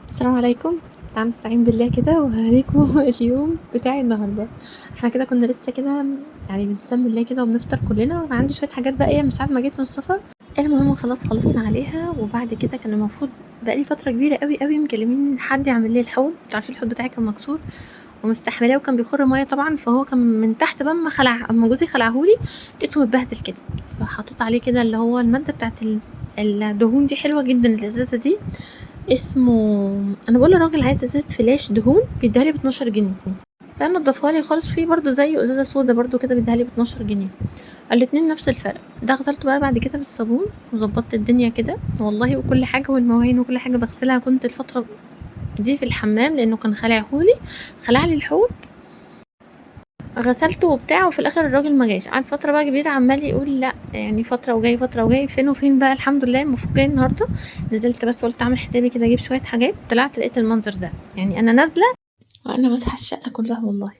السلام عليكم. تعالوا نستعين بالله كده وهاريكم اليوم بتاعي النهارده. إحنا كده كنا لسه كده يعني بنسمي الله كده وبنفطر كلنا، وأنا عندي شوية حاجات بقى إيه من ساعة ما جيت من السفر. المهم خلاص خلصنا عليها، وبعد كده كان المفروض بقى لي فترة كبيرة أوي مكلمين حد يعمل لي الحوض. أنتم عارفين الحوض بتاعي كان مكسور ومستحملاه وكان بيخر مَيّة طبعًا، فهو كان من تحت بقى أمّا جوزي خلعه لي لقيته متبهدل كده، فحطيت عليه كده اللي هو المادة بتاعة الدهون دي حلوة جدًا الإزازة دي. اسمه أنا باقول للراجل عايزة إزازة فلاش دهون بيدّيها لي ب12 جنيه، فنضّفها لي خالص. في برضه زيه إزازة سودا برضه كده بيدّيها لي ب12 جنيه، الاتنين نفس الفرق. ده غسلته بقى بعد كده بالصابون وضبّطت الدنيا كده والله، وكل حاجة والمواعين وكل حاجة باغسلها. كنت الفترة دي في الحمام لإنه كان خلع لي الحوض، غسلته وبتاع، وفي الآخر الراجل ما جاش. قعد فترة بقى كبيرة عمّال يقول لأ، يعني فترة وجاي، فترة وجاي، فين وفين بقى. الحمد لله المفروض جاي النهارده، نزلت بس قُلت أعمل حسابي كده أجيب شوية حاجات، طلعت لقيت المنظر ده. يعني أنا نازلة وأنا ماسحة الشقة كلّها والله،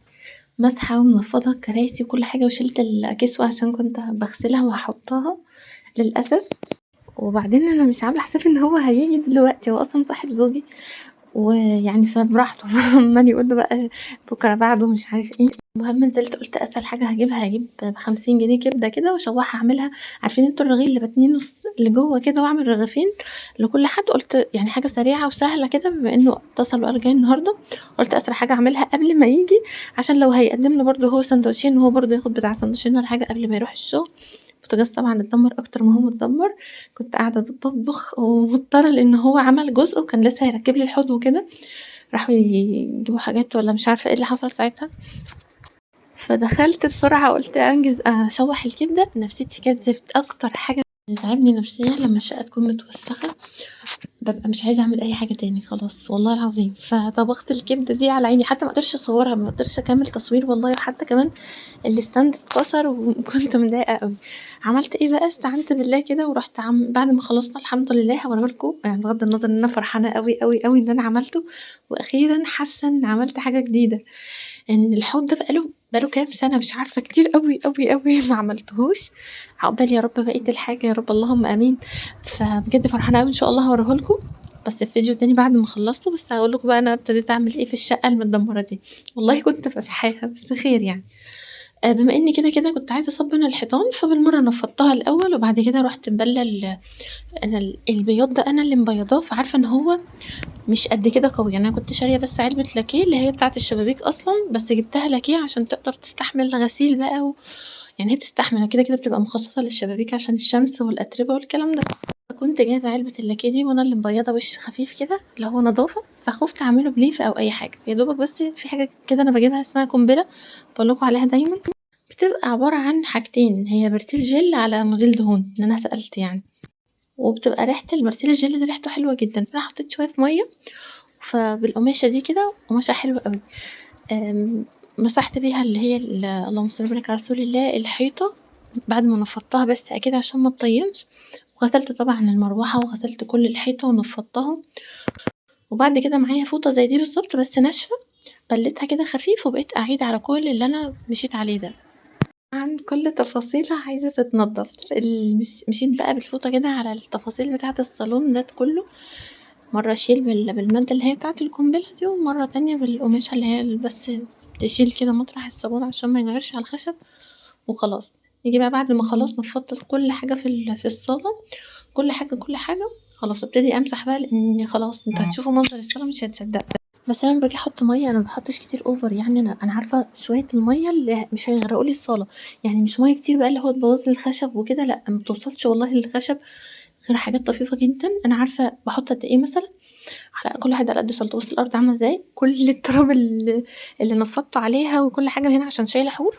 ماسحة ومنفّضة الكراسي وكل حاجة، وشِلت الكِسوة عشان كنت باغسلها وهاحطها للأسف. وبعدين أنا مش عاملة حسابي إن هو هييجي دلوقتي، هو أصلًا صاحب زوجي، ويعني فبراحته عمّال يقول له بقى بُكرة بعده مش عارف إيه. المهم نزلت قُلت أسهل حاجة هاجيبها، هاجيب ب50 جنيه كبدة كده واشوّحها أعملها. عارفين أنتم الرغيف اللي باتنينه اللي جوّه كده، واعمل رغيفين لكل حد. قُلت يعني حاجة سريعة وسهلة كده، بما إنه اتصل وقال جاي النهارده، قُلت أسرع حاجة أعملها قبل ما ييجي، عشان لو هيقدّم له برضه هو ساندوتشين وهو برضه ياخد بتاع ساندوتشين والّا حاجة قبل ما يروح الشغل. البوتاجاز طبعًا اتدمّر أكتر ما هو متدمّر، كنت قاعدة باطبخ ومضطرة لإن هو عمل جزء وكان لسه هيركّب لي الحوض وكده، راحوا يجيبوا حاجات والّا مش عارفة إيه اللي حصل ساعتها. فدخلت بسرعة قُلت أنجز أشوّح الكبدة. نفسيتي كانت زفت. أكتر حاجة بتتعبني نفسيًا لمّا الشقة تكون متوسخة، بابقى مش عايزة أعمل أي حاجة تاني خلاص والله العظيم. فطبخت الكبدة دي على عيني، حتى ما قدرتش أصورها، ما قدرتش أكمّل تصوير والله، وحتى كمان الstand اتكسر وكنت متضايقة أوي. عملت إيه بقى، استعنت بالله كده ورُحت بعد ما خلصنا الحمد لله هاوريه لكم، يعني بغض النظر إن أنا فرحانة أوي إن أنا عملته، وأخيرًا حاسة إن عملت حاجة جديدة. إن الحوض ده بقى له كام سنة مش عارفة، كتير أوي ما عملتهوش. عقبال يا رب بقية الحاجة يا رب اللهم آمين. فبجد فرحانة أوي، إن شاء الله هاوريه لكم بس في فيديو تاني بعد ما خلّصته. بس هاقول لكم بقى أنا ابتديت أعمل إيه في الشقة المتدمرة دي. والله كنت فاسحاها بس خير يعني. بما إني كده كنت عايزة أصبّن الحيطان، فبالمرّة نفّضتها الأول، وبعد كده رُحت مبلة أنا البياض ده أنا اللي مبيضاه، فعارفة إن هو مش قد كده قوي. يعني أنا كنت شارية بس علبة لاكيه اللي هي بتاعة الشبابيك أصلًا، بس جبتها لاكيه عشان تقدر تستحمل غسيل بقى يعني هي بتستحمل، أنا كده بتبقى مخصصة للشبابيك عشان الشمس والأتربة والكلام ده. فكنت جايبة علبة اللاكيه دي وأنا اللي مبيضة وش خفيف كده اللي هو نضافة، فخُفت أعمله بليفة أو أي حاجة. يا دوبك بس في حاجة كده أنا باجيبها اسمها قنبلة، باقول لكم عليها دايمًا، بتبقى عبارة عن حاجتين، هي برسيل جل على مزيل دهون، إن أنا سألت يعني، وبتبقى ريحة المرسيل الجل ده ريحته حلوة جدًا. فأنا حطيت شوية في مَيّة فبالقماشة دي كده، قماشة حلوة أوي، مسحت بيها اللي هي اللهم صل وبارك على رسول الله الحيطة بعد ما نفّضتها بس أكيد عشان ما تطينش، وغسلت طبعًا المروحة وغسلت كل الحيطة ونفّضتها. وبعد كده معايا فوطة زي دي بالضبط بس ناشفة، بليتها كده خفيف وبقيت أعيد على كل اللي أنا مشيت عليه ده. عن كل تفاصيلة عايزة تتنضف، مشيت بقى بالفوطة كده على التفاصيل بتاعة الصالون ده كله، مرة أشيل بالمادة اللي هي بتاعة القنبلة دي، ومرة تانية بالقماشة اللي هي بس تشيل كده مطرح الصابون عشان ما يغيرش على الخشب وخلاص. نيجي بقى بعد ما خلاص نفضت كل حاجة في الصالة، كل حاجة خلاص ابتدي أمسح بقى، لإن خلاص أنتم هتشوفوا منظر الصالة مش هتصدقوا. بس أنا لمّا باجي أحط مَيّة أنا ما باحطش كتير over، يعني أنا عارفة شوية المَيّة اللي مش هيغرقوا لي الصالة، يعني مش مَيّة كتير بقى اللي هو تبوظ لي الخشب وكده لأ، ما بتوصلش والله للخشب غير حاجات طفيفة جدًا. أنا عارفة باحط قد إيه مثلًا، على كل واحد على قد صلته. بُص الأرض عاملة إزاي، كل التراب اللي نفّضت عليها وكل حاجة هنا عشان شايلة حور،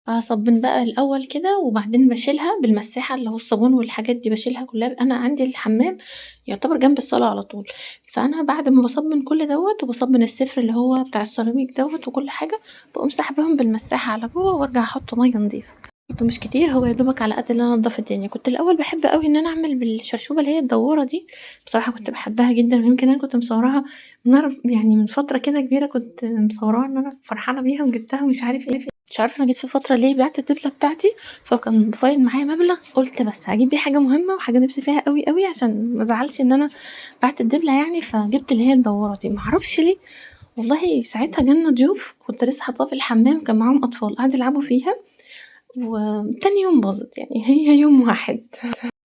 أصبّن بقى الأول كده وبعدين باشيلها بالمساحة اللي هو الصابون والحاجات دي باشيلها كلّها. أنا عندي الحمام يعتبر جنب الصالة على طول، فأنا بعد ما باصبّن كل دوّة وباصبّن السفر اللي هو بتاع السيراميك دوّة وكل حاجة، باقوم ساحباهم بالمساحة على جوّه وارجع أحط مَيّة نضيفة. برضه مش كتير، هو يا دوبك على قد اللي أنا أنضّف الدنيا. كنت الأول باحب أوي إن أنا أعمل بالشرشوبة اللي هي الدوّارة دي، بصراحة كنت باحبها جدًا، ويمكن أنا كنت مصوراها يعني من فترة كده كبيرة، كنت مصوراها إن أنا فرحانة بيها وجبتها ومش عارف إيه. مش عارفة أنا جيت في فترة ليه بِعت الدبلة بتاعتي، فكان فايض معايا مبلغ، قُلت بس هاجيب بيه حاجة مهمة وحاجة نِفْسي فيها أوي، أوي عشان ما ازعلش إن أنا بِعت الدبلة يعني، فجِبت اللي هي المدوّرة دي، ما أعرفش ليه والله ساعتها جالنا ضيوف كنت لسه حاطاها في الحمام، كان معاهم أطفال قعدوا يلعبوا فيها وتاني يوم باظت، يعني هي يوم واحد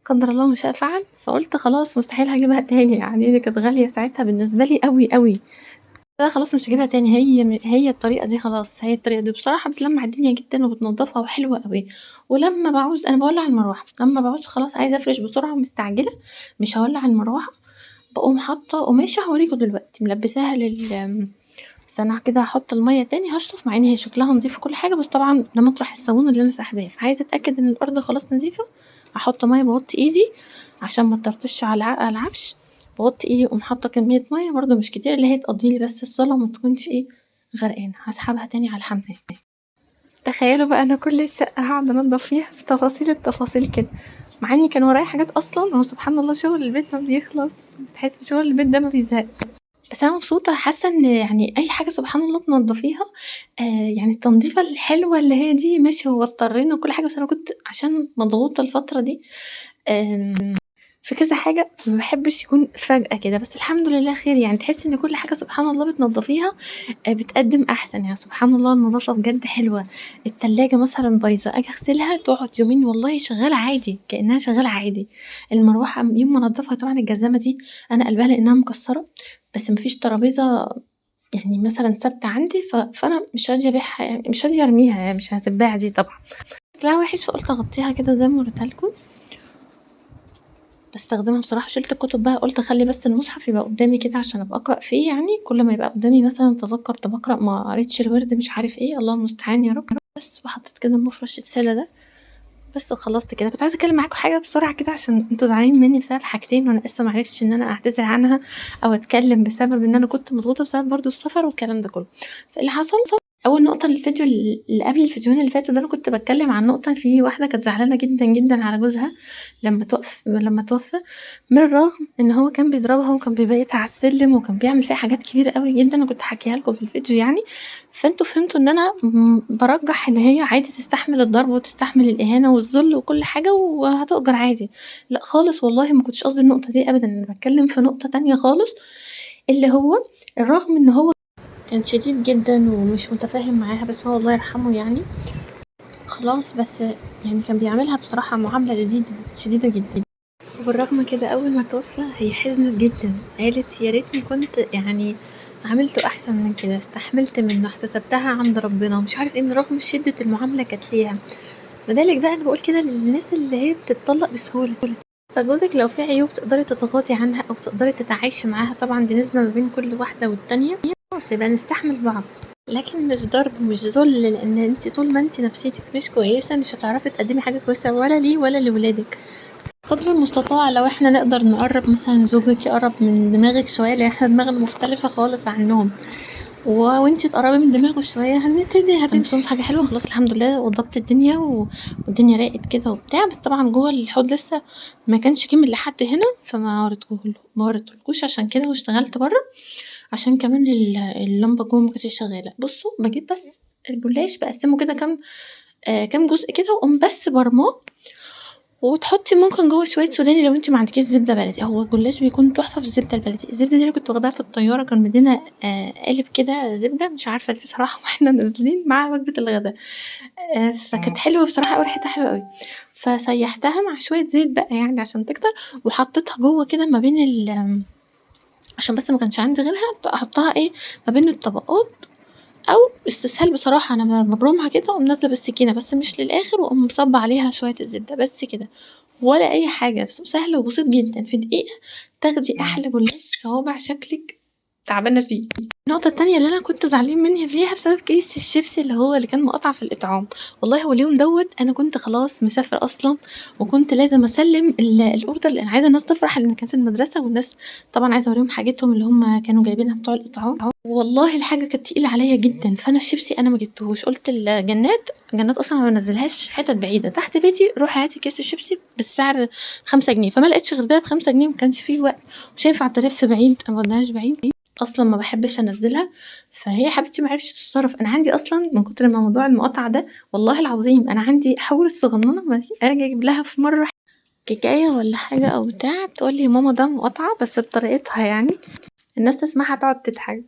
قدّر الله ما شاء فعل، فقُلت خلاص مستحيل هاجيبها تاني يعني هي كانت غالية ساعتها بالنسبة لي أوي، أوي. لا خلاص مش هاجيبها تاني هي الطريقة دي خلاص، هي الطريقة دي بصراحة بتلمّع الدنيا جدًا وبتنضّفها وحلوة أوي، ولمّا باعوز أنا باولّع المروحة، لمّا باعوز خلاص عايزة أفرش بسرعة ومستعجلة مش هاولّع المروحة، باقوم حاطة قماشة هاوريكم دلوقتي ملبّساها استنى كده هاحط المَيّة تاني هاشطف مع إن هي شكلها نضيف وكل حاجة، بس طبعًا ده مطرح الصابون اللي أنا ساحباه، فعايزة أتأكد إن الأرض خلاص نضيفة، هاحط مَيّة باوطّي إيدي عشان ما تطرطش على العفش، باوطّي إيدي وأقوم حاطة كمية مَيّة برضه مش كتير اللي هي تقضّي لي بس الصالة وما تكونش غرقانة، هاسحبها تاني على الحمام. تخيّلوا بقى أنا كل الشقة هاقعد أنضّف فيها بتفاصيل التفاصيل كده، مع إني كان ورايا حاجات أصلًا هو سبحان الله شغل البيت ما بيخلص، تحسّي شغل البيت ده ما بيزهقش. بس أنا مبسوطة حاسة إن يعني أي حاجة سبحان الله تنضّفيها آآ يعني التنضيفة الحلوة اللي هي دي ماشي هو اضطرينا وكل حاجة، بس أنا كنت عشان مضغوطة الفترة دي في كذا حاجة، فما باحبش يكون فجأة كده، بس الحمد لله خير يعني تحسّي إن كل حاجة سبحان الله بتنضّفيها بتقدّم أحسن، يعني سبحان الله النضافة بجد حلوة، التلاجة مثلًا بايظة آجي أغسلها تقعد يومين والله شغّالة عادي، كإنها شغّالة عادي، المروحة يوم ما أنضّفها طبعًا الجزامة دي أنا قلبها لإنها مكسّرة، بس ما فيش ترابيزة يعني مثلًا ثابتة عندي فأنا مش راضية أبيعها يعني مش راضية أرميها يعني مش هتتباع دي طبعًا، شكلها وِحِش فقُلت أغطّيها كده زي ما وريتها لكم. باستخدمها بصراحة شِلت الكُتب بقى قُلت أخلّي بس المصحف يبقى قدّامي كده عشان أبقى أقرأ فيه يعني، كل ما يبقى قدّامي مثلًا أتذكّر طَب أقرأ ما قريتش الوِرد مش عارف إيه، الله المستعان يا رب، بس وحطيت كده مفرش السادة ده، بس وخلّصت كده. كنت عايزة أتكلّم معاكم حاجة بسرعة كده عشان أنتم زعلانين منّي بسبب حاجتين وأنا آسفة ما عرفتش إن أنا أعتذر عنها أو أتكلّم بسبب إن أنا كنت مضغوطة بسبب برضه السفر والكلام ده كلّه. فاللي حصل أول نقطة الفيديو اللي قبل الفيديوهين اللي فاتوا ده أنا كنت باتكلّم عن نقطة في واحدة كانت زعلانة جدًا، جدًا على جوزها لمّا توفى، من الرغم إن هو كان بيضربها وكان بيبيتها على السلِّم وكان بيعمل فيها حاجات كبيرة أوي جدًا، أنا كنت حاكيها لكم في الفيديو يعني، فأنتم فهمتوا إن أنا بارجّح إن هي عادي تستحمل الضرب وتستحمل الإهانة والذل وكل حاجة وهتؤجر عادي، لأ خالص والله ما كنتش قصدي النقطة دي أبدًا، أنا باتكلّم في نقطة تانية خالص، اللي هو الرغم إن هو كان شديد جدًا ومش متفاهم معاها، بس هو الله يرحمه يعني، خلاص بس يعني كان بيعاملها بصراحة معاملة شديدة، شديدة جدًا. وبالرغم كده أول ما توفى هي حزنت جدًا، قالت يا ريتني كنت يعني عاملته أحسن من كده، استحملت منه، احتسبتها عند ربنا، مش عارف إيه، من رغم شدة المعاملة كانت ليها، ما بالِك بقى أنا باقول كده للناس اللي هي بتتطلق بسهولة، فجوزِك لو في عيوب تقدري تتغاضي عنها أو تقدري تتعايشي معاها، طبعًا دي نسبة ما بين كل واحدة والتانية، خلاص يبقى نستحمل بعض، لكن مش ضرب مش ذل، لإن أنتِ طول ما أنتِ نفسيتِك مش كويسة مش هتعرفي تقدمي حاجة كويسة ولا ليه ولا لولادِك. قدر المستطاع لو إحنا نقدر نقرّب مثلًا زوجِك يقرّب من دماغِك شوية، لإن إحنا دماغنا مختلفة خالص عنّهم، وأنتِ تقرّبي من دماغه شوية هنبتدي هتمشي في حاجة حلوة خلاص الحمد لله وضّبط الدنيا والدنيا راقت كده وبتاع، بس طبعًا جوّه الحوض لسه ما كانش كِمِل لحد هنا، ما وريتهولكوش عشان كده واشتغلت برّه، عشان كمان اللمبة جوّه ما كانتش شغّالة. بُصّوا باجيب بس الجلاش باقسّمه كده كام جزء كده وأقوم بس برماه وتحطي ممكن جوّه شوية سوداني لو أنتِ ما عندكيش زبدة بلدي، هو الجلاش بيكون تحفة بالزبدة البلدي، الزبدة دي أنا كنت واخداها في الطيارة كانوا مدينا قالب كده زبدة مش عارفة ليه بصراحة وإحنا نازلين مع وجبة الغدا، فكانت حلوة بصراحة أوي ريحتها حلوة أوي، فسيّحتها مع شوية زيت بقى يعني عشان تكتر، وحطيتها جوّه كده ما بين عشان بس ما كانش عندي غيرها أحطها ما بين الطبقات أو استسهال بصراحة أنا بابرمها كده وأقوم نازلة بالسكينة بس مش للآخر وأقوم مصبّة عليها شوية الزبدة بس كده. ولا أي حاجة، سهل وبسيط جدًا، في دقيقة تاخدي أحلى جلاش صوابع شكلِك تعبانة فيه. النقطة التانية اللي أنا كنت زعلانة مني فيها بسبب كيس الشيبسي اللي كان مقاطعة في الإطعام، والله هو اليوم دوّة أنا كنت خلاص مسافرة أصلًا، وكنت لازم أسلِّم الorder لإن عايزة الناس تفرح لإن كانت المدرسة والناس طبعًا عايزة أوريهم حاجتهم اللي هُم كانوا جايبينها بتوع الإطعام، والله الحاجة كانت تقيلة عليَّ جدًا، فأنا الشيبسي أنا ما جبتهوش، قُلت جنات أصلًا ما بانزّلهاش حتت بعيدة، تحت بيتي روحي هاتي كيس الشيبسي بالسعر 5 جنيه، فما لقيتش غير ده ب5 جنيه وما كانش في وقت، مش هينفع تلِف بعيد، أنا ما باوديهاش بعيد. أصلًا ما باحبش أنزّلها، فهي يا حبيبتي ما عرفتش تتصرّف. أنا عندي أصلًا من كتر ما موضوع المقاطعة ده والله العظيم أنا عندي حَوْل الصغنّنة آجي أجيب لها في مرّة كيكاية والّا حاجة أو بتاع، تقول لي: "ماما ده مقاطعة." بس بطريقتها يعني، الناس تسمعها تقعد تضحك.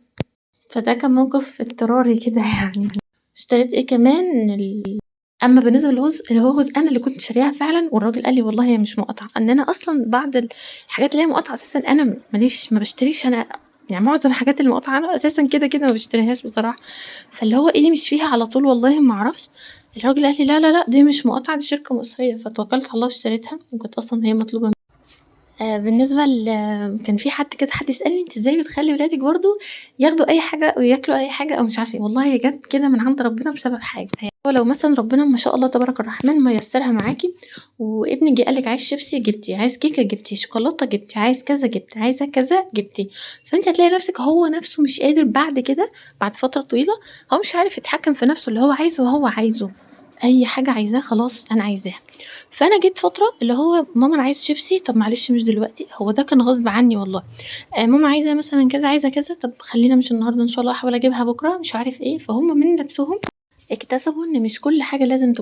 فده كان موقف اضطراري كده يعني. اشتريت إيه كمان أمّا بالنسبة للهوهوز أنا اللي كنت شارياها فعلًا والراجل قال لي: "والله هي مش مقاطعة." إن أنا أصلًا بعض الحاجات اللي هي مقاطعة أساسًا أنا ما باشتريش أنا يعني معظم الحاجات المقاطعة أنا أساسًا كده ما باشتريهاش بصراحة، فاللي هو إيدي مش فيها على طول والله ما أعرفش، الراجل قال لي: "لا، لا، لأ، دي مش مقاطعة دي شركة مصرية." فتوكّلت على الله واشتريتها وكانت أصلًا هي مطلوبة بالنسبة كان في حد كده حد يسألني: "أنتِ إزاي بتخلّي ولادِك برضه ياخدوا أي حاجة أو ياكلوا أي حاجة أو مش عارفة إيه؟" والله هي جات كده من عند ربنا بسبب حاجة، هو لو مثلًا ربنا ما شاء الله تبارك الرحمن ميسّرها معاكِ وابنِك جه قال لِك عايز شيبسي جبتِ، عايز كيكة جبتِ، شوكولاتة جبتِ، عايز كذا جبتِ، عايزة كذا جبتِ، فأنتِ هتلاقي نفسِك هو نفسه مش قادر بعد كده، بعد فترة طويلة، هو مش عارف يتحكّم في نفسه، اللي هو عايزه هو عايزه، أي حاجة عايزاها خلاص أنا عايزاها. فأنا جيت فترة اللي هو ماما أنا عايز شيبسي، طب معلش مش دلوقتي، هو ده كان غصب عني والله، ماما عايزة مثلًا كذا، عايزة كذا، طب خلّينا مش النهارده إن شاء الله هاحاول أجيبها بكرة، مش عارف إيه، فهُم من نفسهم اكتسبوا إن مش كل حاجة لازم